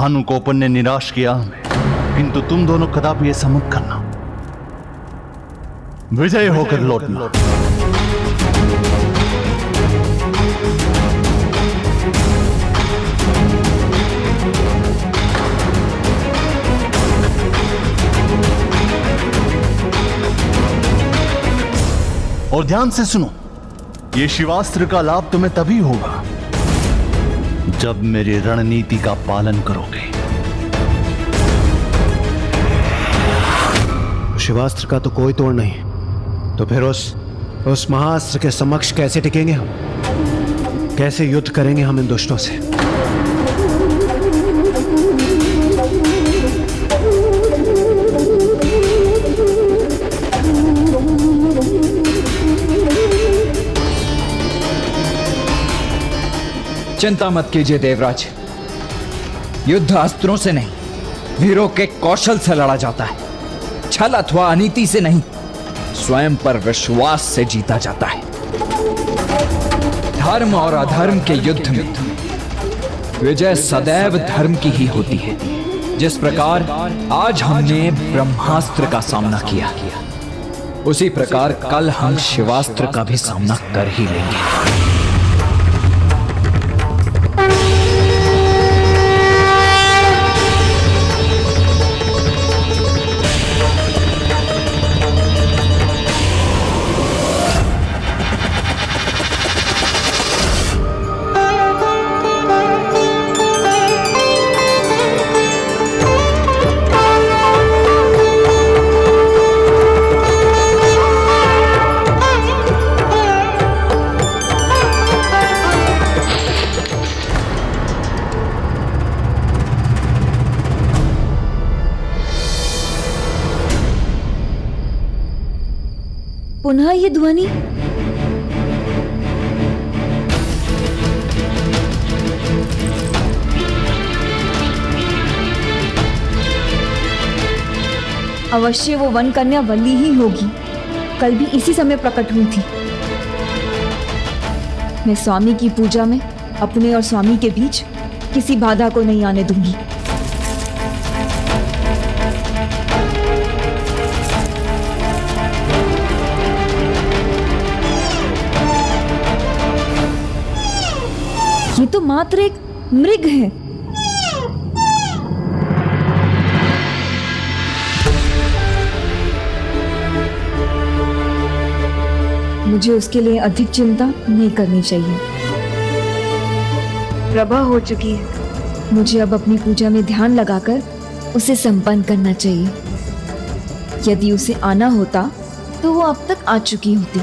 भानुकोपन ने निराश किया हमें, किंतु तुम दोनों कदापि ऐसा मत करना। विजय होकर लौटना। और ध्यान से सुनो, ये शिवास्त्र का लाभ तुम्हें तभी होगा जब मेरी रणनीति का पालन करोगे। शिवास्त्र का तो कोई तोड़ नहीं, तो फिर उस महाअस्त्र के समक्ष कैसे टिकेंगे हम? कैसे युद्ध करेंगे हम इन दुष्टों से? चिंता मत कीजिए देवराज, युद्ध अस्त्रों से नहीं, वीरों के कौशल से लड़ा जाता है। छल अथवा अनीति से नहीं, स्वयं पर विश्वास से जीता जाता है। धर्म और अधर्म के युद्ध में विजय सदैव धर्म की ही होती है। जिस प्रकार आज हमने ब्रह्मास्त्र का सामना किया, उसी प्रकार कल हम शिवास्त्र का भी सामना कर ही लेंगे। पुनः ये ध्वनि। अवश्य वो वन कन्या वल्ली ही होगी। कल भी इसी समय प्रकट हुई थी। मैं स्वामी की पूजा में अपने और स्वामी के बीच किसी बाधा को नहीं आने दूंगी। ये तो मात्र एक मृग है। मुझे उसके लिए अधिक चिंता नहीं करनी चाहिए। प्रभा हो चुकी है। मुझे अब अपनी पूजा में ध्यान लगाकर उसे संपन्न करना चाहिए। यदि उसे आना होता तो वो अब तक आ चुकी होती।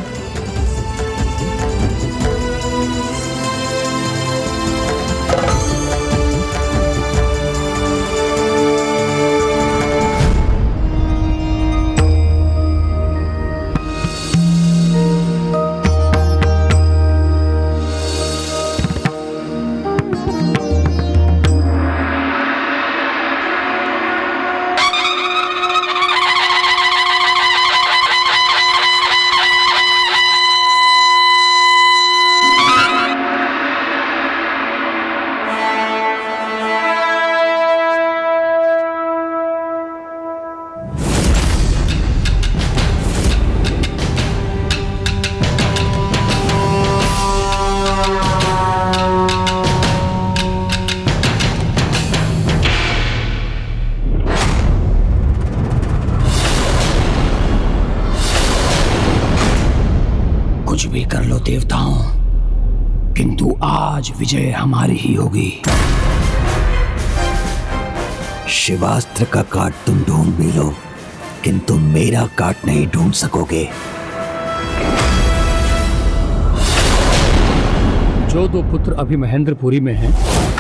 कुछ भी कर लो देवताओं, किंतु आज विजय हमारी ही होगी। शिवास्त्र का काट तुम ढूंढ भी लो, किंतु मेरा काट नहीं ढूंढ सकोगे। जो दो पुत्र अभी महेंद्रपुरी में हैं,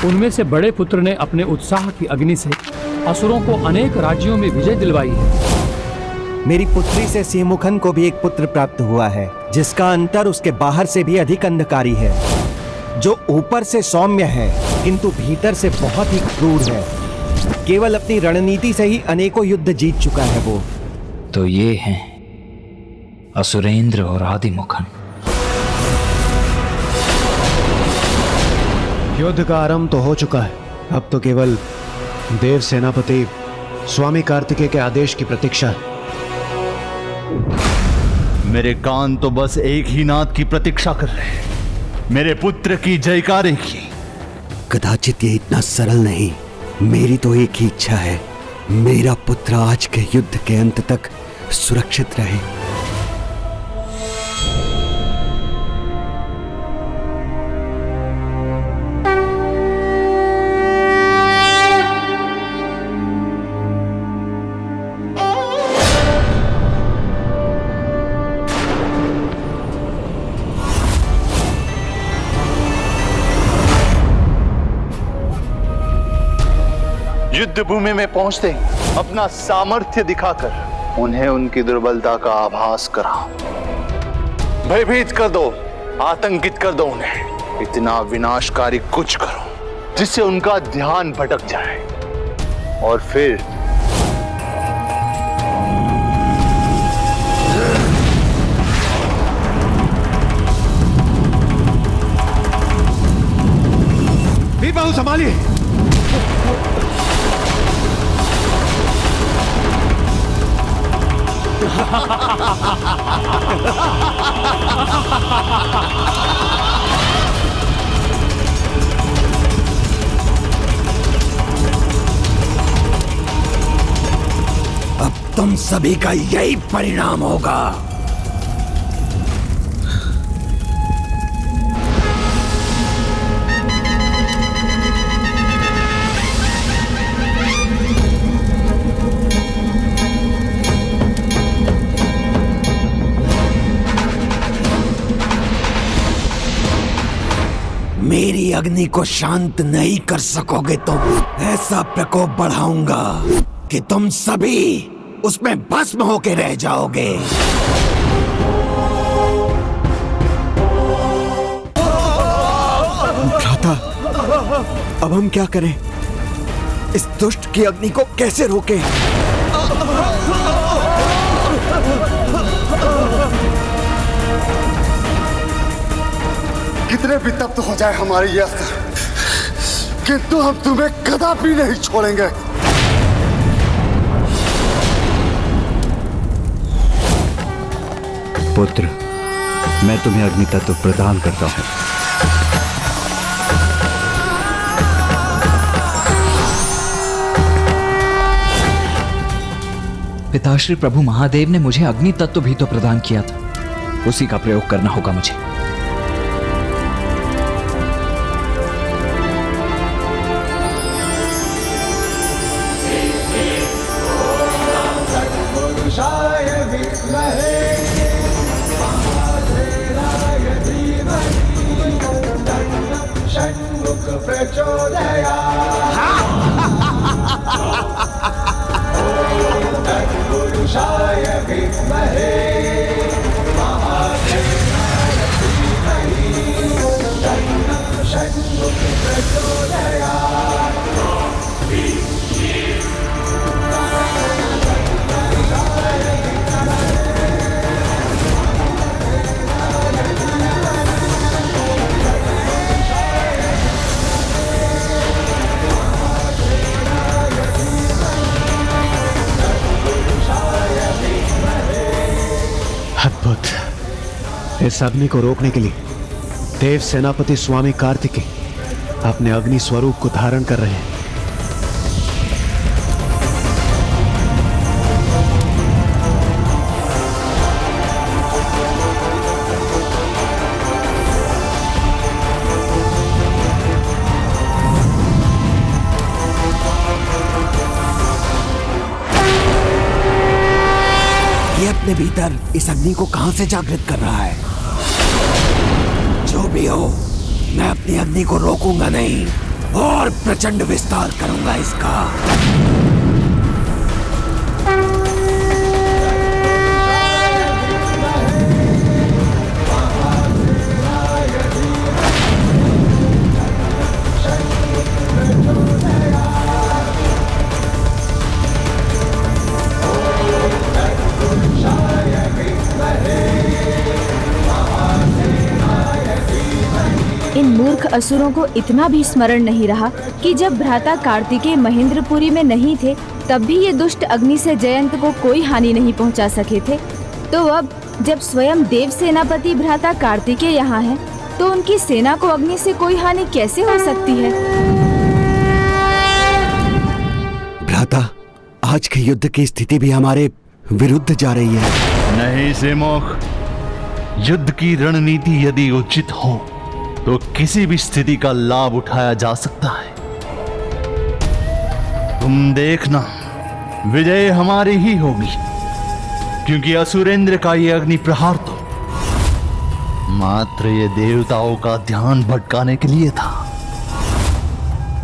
उनमें से बड़े पुत्र ने अपने उत्साह की अग्नि से असुरों को अनेक राज्यों में विजय दिलवाई है। मेरी पुत्री से सिंहमुखन को भी एक पुत्र प्राप्त हुआ है, जिसका अंतर उसके बाहर से भी अधिक अंधकारी है, जो ऊपर से सौम्य है किंतु भीतर से बहुत ही क्रूर है। केवल अपनी रणनीति से ही अनेकों युद्ध जीत चुका है वो। तो ये हैं असुरेंद्र और आदिमुखन। युद्ध का आरंभ तो हो चुका है, अब तो केवल देव सेनापति स्वामी कार्तिकेय के आदेश की प्रतीक्षा। मेरे कान तो बस एक ही नाद की प्रतीक्षा कर रहे हैं, मेरे पुत्र की जयकारे की। कदाचित ये इतना सरल नहीं। मेरी तो एक ही इच्छा है, मेरा पुत्र आज के युद्ध के अंत तक सुरक्षित रहे। युद्ध भूमि में पहुंचते ही अपना सामर्थ्य दिखाकर उन्हें उनकी दुर्बलता का आभास कराओ। भयभीत कर दो, आतंकित कर दो उन्हें। इतना विनाशकारी कुछ करो जिससे उनका ध्यान भटक जाए और फिर वीर बाहु संभालिए। अब तुम सभी का यही परिणाम होगा। मेरी अग्नि को शांत नहीं कर सकोगे तुम। ऐसा प्रकोप बढ़ाऊंगा कि तुम सभी उसमें भस्म होके रह जाओगे। भ्राता, अब हम क्या करें? इस दुष्ट की अग्नि को कैसे रोकें? कितने भी तप्त हो जाए हमारे ये अस्त्र, किंतु हम तुम्हें कदापि नहीं छोड़ेंगे। पुत्र, मैं तुम्हें अग्नि तत्व प्रदान करता हूं। पिताश्री प्रभु महादेव ने मुझे अग्नि तत्व भी तो प्रदान किया था, उसी का प्रयोग करना होगा मुझे। अद्भुत। इस अग्नि को रोकने के लिए देव सेनापति स्वामी कार्तिकेय अपने अग्नि स्वरूप को धारण कर रहे हैं। ये अपने भीतर इस अग्नि को कहां से जागृत कर रहा है? जो भी हो, मैं अपनी अग्नि को रोकूंगा नहीं और प्रचंड विस्तार करूंगा इसका। इन मूर्ख असुरों को इतना भी स्मरण नहीं रहा कि जब भ्राता कार्तिकेय महेंद्रपुरी में नहीं थे तब भी ये दुष्ट अग्नि से जयंत को कोई हानि नहीं पहुंचा सके थे। तो अब जब स्वयं देव सेनापति भ्राता कार्तिकेय यहाँ हैं, तो उनकी सेना को अग्नि से कोई हानि कैसे हो सकती है? भ्राता, आज के युद्ध की स्थिति भी हमारे विरुद्ध जा रही है। नहीं सेमोक, युद्ध की रणनीति यदि उचित हो तो किसी भी स्थिति का लाभ उठाया जा सकता है। तुम देखना, विजय हमारी ही होगी, क्योंकि असुरेंद्र का ये अग्नि प्रहार तो मात्र ये देवताओं का ध्यान भटकाने के लिए था।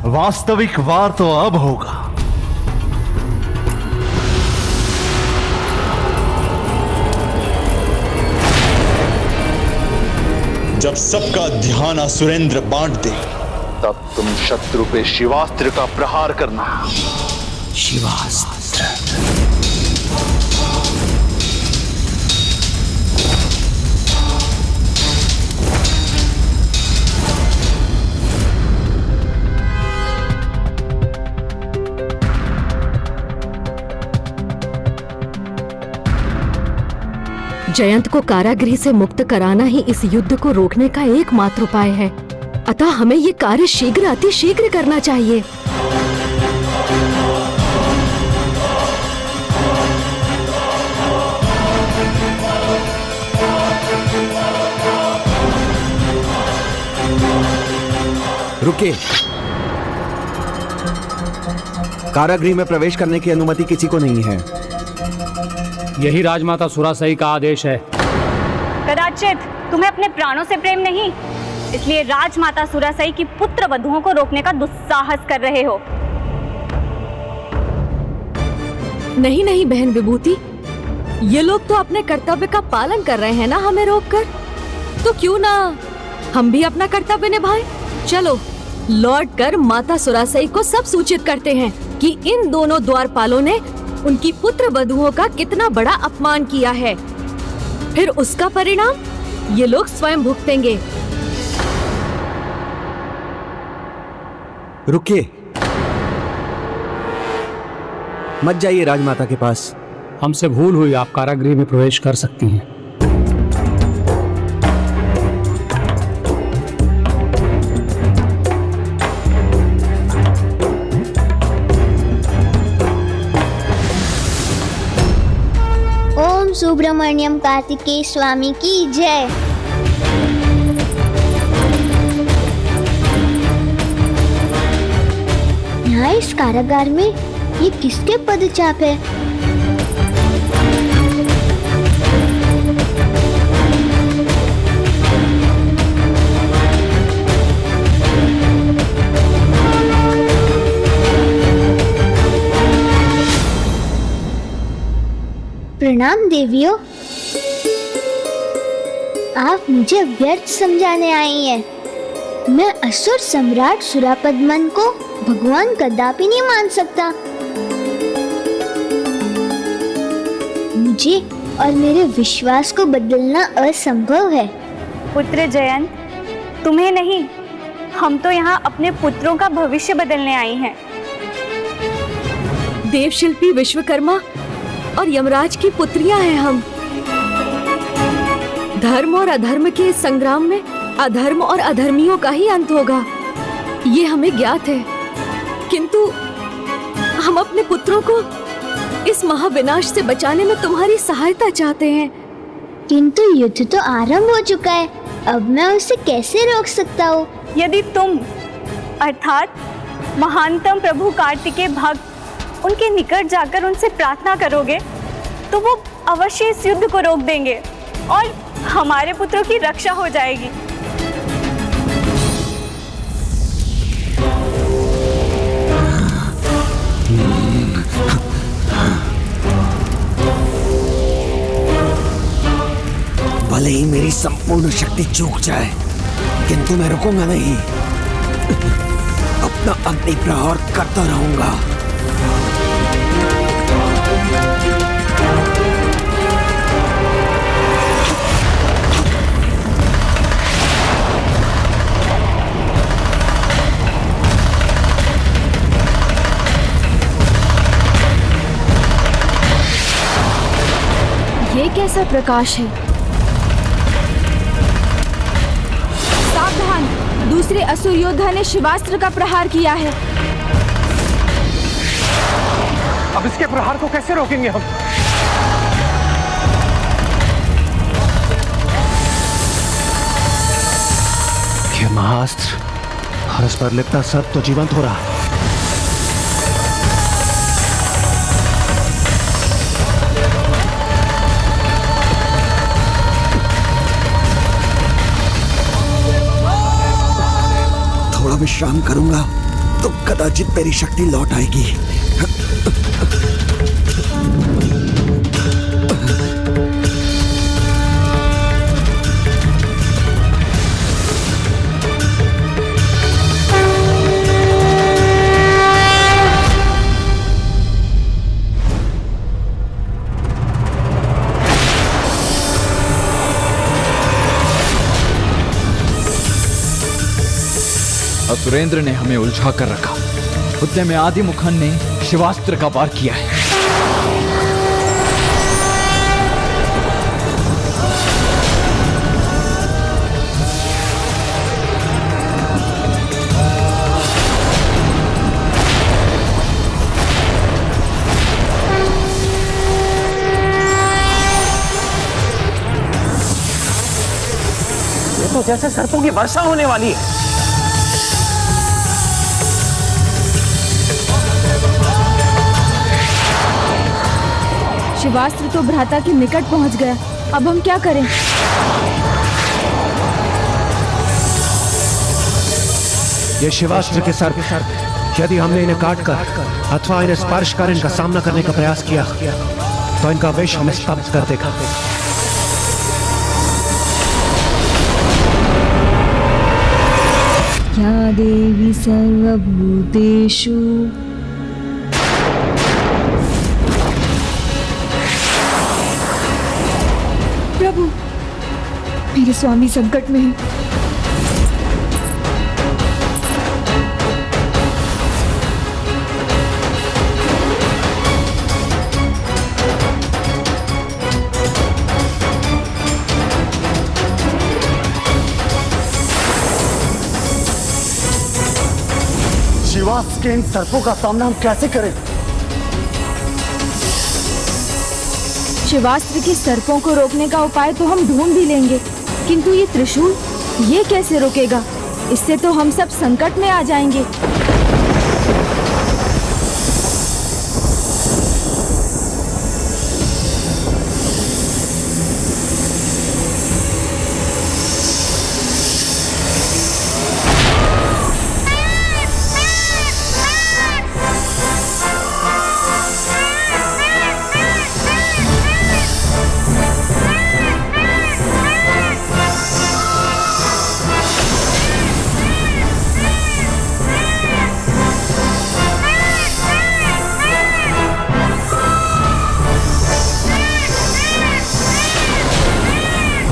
वास्तविक वार तो अब होगा। जब सबका ध्यान असुरेंद्र बांट दे, तब तुम शत्रु पे शिवास्त्र का प्रहार करना। शिवास्त्र। जयंत को कारागृह से मुक्त कराना ही इस युद्ध को रोकने का एकमात्र उपाय है। अतः हमें ये कार्य शीघ्र अति शीघ्र करना चाहिए। रुकिए। कारागृह में प्रवेश करने की अनुमति किसी को नहीं है। यही राजमाता सुरासई का आदेश है। कदाचित तुम्हें अपने प्राणों से प्रेम नहीं, इसलिए राजमाता सुरासई की पुत्र वधुओं को रोकने का दुस्साहस कर रहे हो। नहीं नहीं बहन विभूति, ये लोग तो अपने कर्तव्य का पालन कर रहे हैं ना हमें रोककर, तो क्यों ना हम भी अपना कर्तव्य निभाएं। चलो लौटकर माता सुरासई को सब सूचित करते हैं कि इन दोनों द्वारपालों ने उनकी पुत्र वधुओं का कितना बड़ा अपमान किया है। फिर उसका परिणाम ये लोग स्वयं भुगतेंगे। रुकिए, मत जाइए राजमाता के पास। हमसे भूल हुई, आप कारागृह में प्रवेश कर सकती हैं। ओम सुब्रमण्यम कार्तिकेय स्वामी की जय। यहाँ इस कारागार में ये किसके पदचाप है? प्रणाम देवियों, आप मुझे व्यर्थ समझाने आई हैं। मैं असुर सम्राट सुरापद्मन को भगवान कदापि नहीं मान सकता। मुझे और मेरे विश्वास को बदलना असंभव है। पुत्र जयंत, तुम्हें नहीं, हम तो यहाँ अपने पुत्रों का भविष्य बदलने आई हैं। देवशिल्पी विश्वकर्मा और यमराज की पुत्रियां हैं हम। धर्म और अधर्म के इस संग्राम में अधर्म और अधर्मियों का ही अंत होगा, ये हमें ज्ञात है। किंतु हम अपने पुत्रों को इस महाविनाश से बचाने में तुम्हारी सहायता चाहते हैं। किंतु युद्ध तो आरंभ हो चुका है, अब मैं उसे कैसे रोक सकता हूँ? यदि तुम अर्थात महानतम प्रभु कार्तिकेय भक्त उनके निकट जाकर उनसे प्रार्थना करोगे तो वो अवश्य इस युद्ध को रोक देंगे और हमारे पुत्रों की रक्षा हो जाएगी। भले ही मेरी संपूर्ण शक्ति चूक जाए, किंतु मैं रुकूंगा नहीं। अपना अग्नि प्रहार करता रहूंगा। कैसा प्रकाश है? सावधान! दूसरे असुर योद्धा ने शिवास्त्र का प्रहार किया है। अब इसके प्रहार को कैसे रोकेंगे हम? ये महास्त्र और इस पर लिपटा सर्प तो जीवंत हो रहा है। थोड़ा विश्राम करूंगा तो कदाचित मेरी शक्ति लौट आएगी। असुरेंद्र ने हमें उलझा कर रखा। उतने में आदिमुखन ने शिवास्त्र का वार किया है। ये तो जैसे सर्पों की वर्षा होने वाली है। शिवास्त्र तो भ्राता के निकट पहुंच गया। अब हम क्या करें? ये शिवास्त्र के सर्प, यदि हमने इन्हें काटकर अथवा इन्हें स्पर्श कर इनका सामना करने का प्रयास किया तो इनका विष हमें स्तब्ध कर देगा। या देवी सर्वभूतेषु प्रभु, मेरे स्वामी संकट में है। शिवास के इन सर्पों का सामना हम कैसे करें? शिवास्त्र के सर्पों को रोकने का उपाय तो हम ढूंढ भी लेंगे, किंतु ये त्रिशूल, ये कैसे रोकेगा? इससे तो हम सब संकट में आ जाएंगे।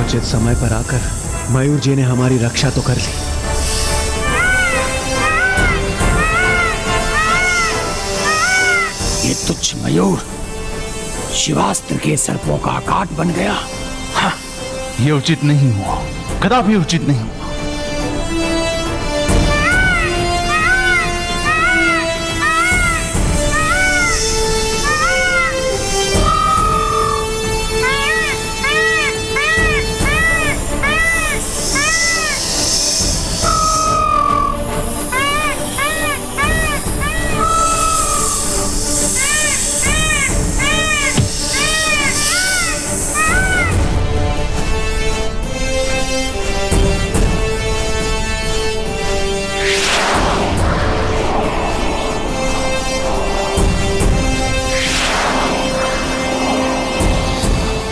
उचित समय पर आकर मयूर जी ने हमारी रक्षा तो कर ली। ये तुच्छ मयूर शिवास्त्र के सर्पों का आकाट बन गया। हाँ, ये उचित नहीं हुआ, कदापि उचित नहीं हुआ।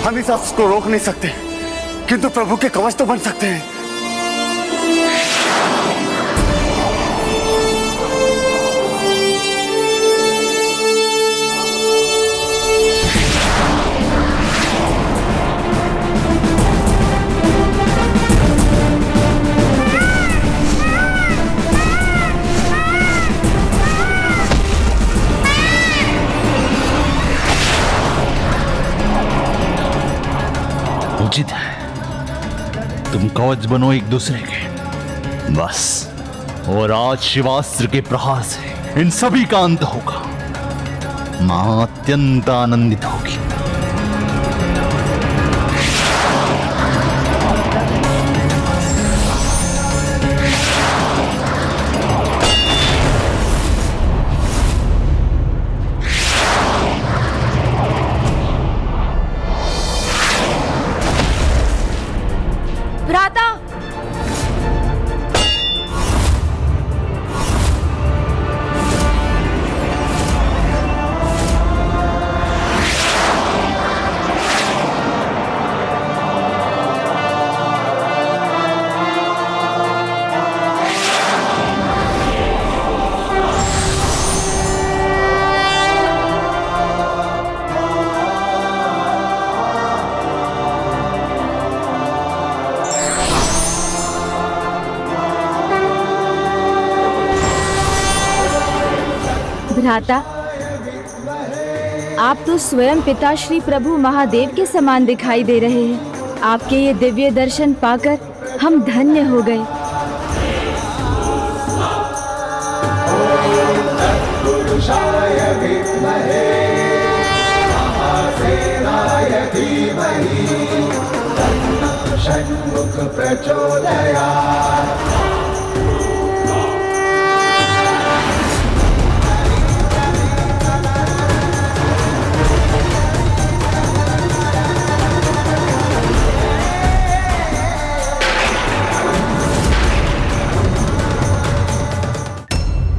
हम इस अफ्स को रोक नहीं सकते, किंतु प्रभु के कवच तो बन सकते हैं। उचित है। तुम कवच बनो एक दूसरे के, बस। और आज शिवास्त्र के प्रहार से इन सभी का अंत होगा। मां अत्यंत आनंदित होगी। भ्राता, भ्राता, आप तो स्वयं पिता श्री प्रभु महादेव के समान दिखाई दे रहे हैं। आपके ये दिव्य दर्शन पाकर हम धन्य हो गए।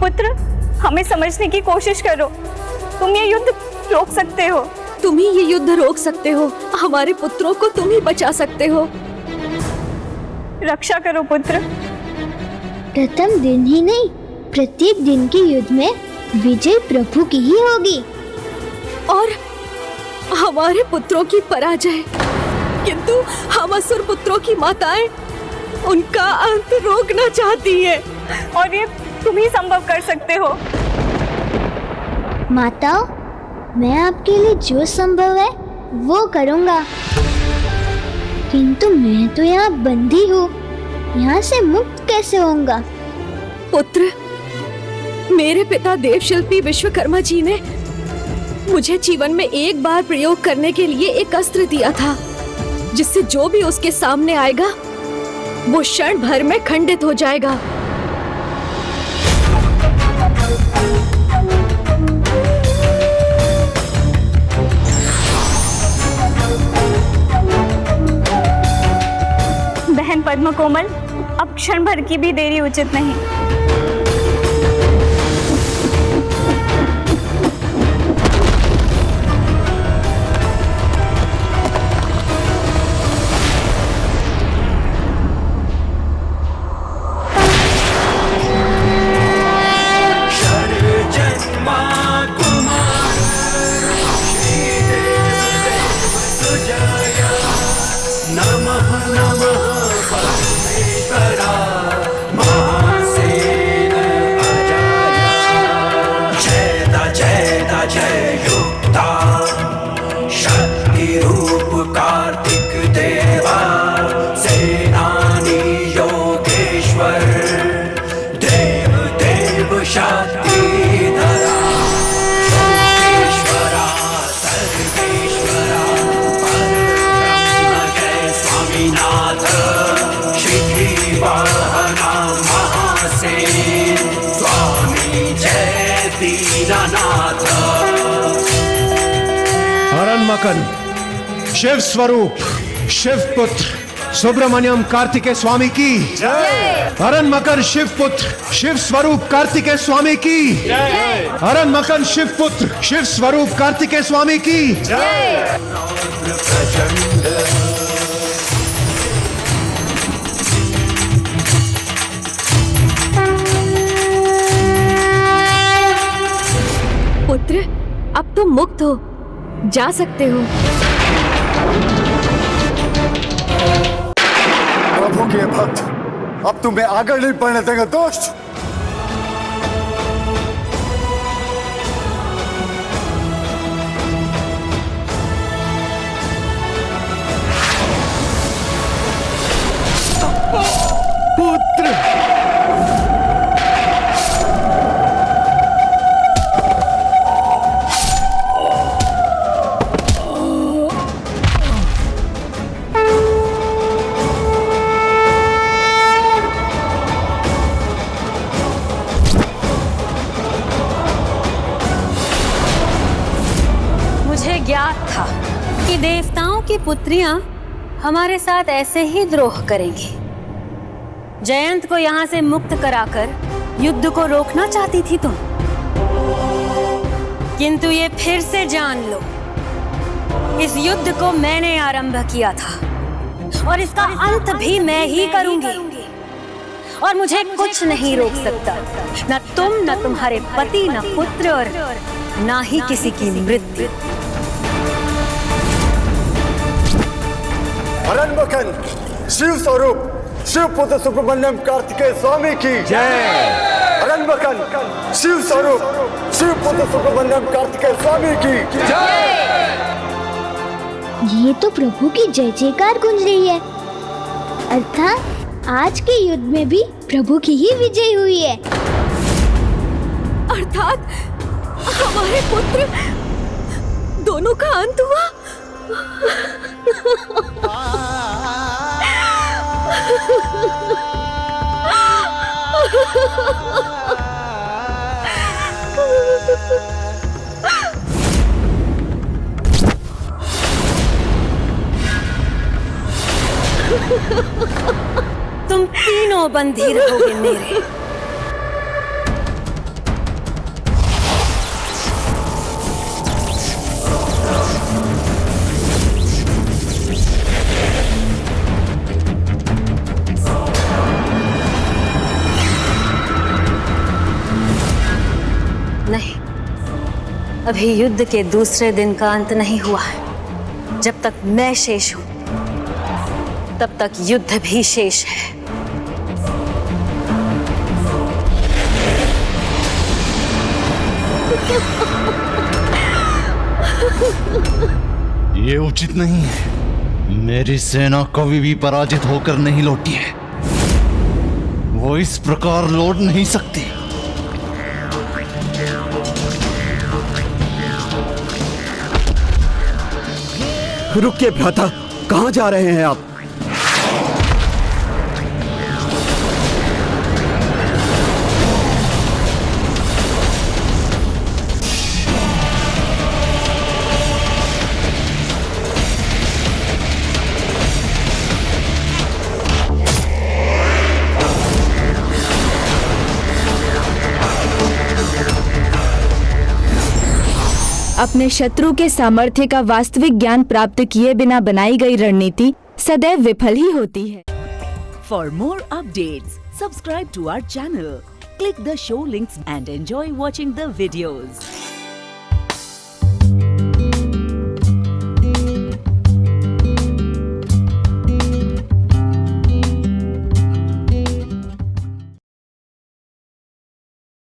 पुत्र, हमें समझने की कोशिश करो। तुम ये युद्ध रोक सकते हो। तुम ही ये युद्ध रोक सकते हो। हमारे पुत्रों को तुम ही बचा सकते हो। रक्षा करो पुत्र। प्रथम दिन ही नहीं, प्रत्येक दिन के युद्ध में विजय प्रभु की ही होगी। और हमारे पुत्रों की पराजय। किंतु हम असुर पुत्रों की माताएं उनका अंत रोकना चाहती है। और ये तुम ही संभव कर सकते हो। माताओं, मैं आपके लिए जो संभव है वो करूंगा। किंतु मैं तो यहाँ बंदी हूँ, यहाँ से मुक्त कैसे होऊंगा? पुत्र, मेरे पिता देवशिल्पी विश्वकर्मा जी ने मुझे जीवन में एक बार प्रयोग करने के लिए एक अस्त्र दिया था, जिससे जो भी उसके सामने आएगा वो क्षण भर में खंडित हो जाएगा। बहन पद्म कोमल, अब क्षण भर की भी देरी उचित नहीं। अरण्मकन, शिव स्वरूप, शिव पुत्र सुब्रमण्यम कार्तिकेय स्वामी की जय। अरण्मकन शिव पुत्र, शिव स्वरूप कार्तिकेय स्वामी की जय। अरण्मकन शिव पुत्र, शिव स्वरूप कार्तिकेय स्वामी की जय। पुत्र, अब तुम मुक्त हो, जा सकते हो। प्रभु के भक्त, अब तुम्हें आगे नहीं बढ़ने देंगे दोस्त। ज्ञात था कि देवताओं की पुत्रियां हमारे साथ ऐसे ही द्रोह करेंगी। जयंत को यहाँ से मुक्त कराकर युद्ध को रोकना चाहती थी तुम, किंतु ये फिर से जान लो, इस युद्ध को मैंने आरंभ किया था और इसका अंत भी मैं ही करूंगी और मुझे कुछ नहीं रोक सकता, न तुम, न तुम्हारे पति, न पुत्र और ना ही किसी की मृत्यु। अरण्यमकन शिव स्वरूप शिव पुत्र सुब्रमण्यम कार्तिकेय स्वामी की जय। अरण्यमकन शिव स्वरूप शिव पुत्र सुब्रमण्यम कार्तिकेय स्वामी की जय। ये तो प्रभु की जय जयकार गूंज रही है, अर्थात आज के युद्ध में भी प्रभु की ही विजय हुई है। अर्थात हमारे पुत्र दोनों का अंत हुआ। तुम तीनों बंदी रहोगे मेरे। नहीं, अभी युद्ध के दूसरे दिन का अंत नहीं हुआ है। जब तक मैं शेष हूं, तब तक युद्ध भी शेष है। ये उचित नहीं है। मेरी सेना कभी भी पराजित होकर नहीं लौटी है, वो इस प्रकार लौट नहीं सकती। रुकिए भ्राता, कहाँ जा रहे हैं आप? अपने शत्रु के सामर्थ्य का वास्तविक ज्ञान प्राप्त किए बिना बनाई गई रणनीति सदैव विफल ही होती है। For more updates, subscribe to our channel, click the show links and enjoy watching the videos.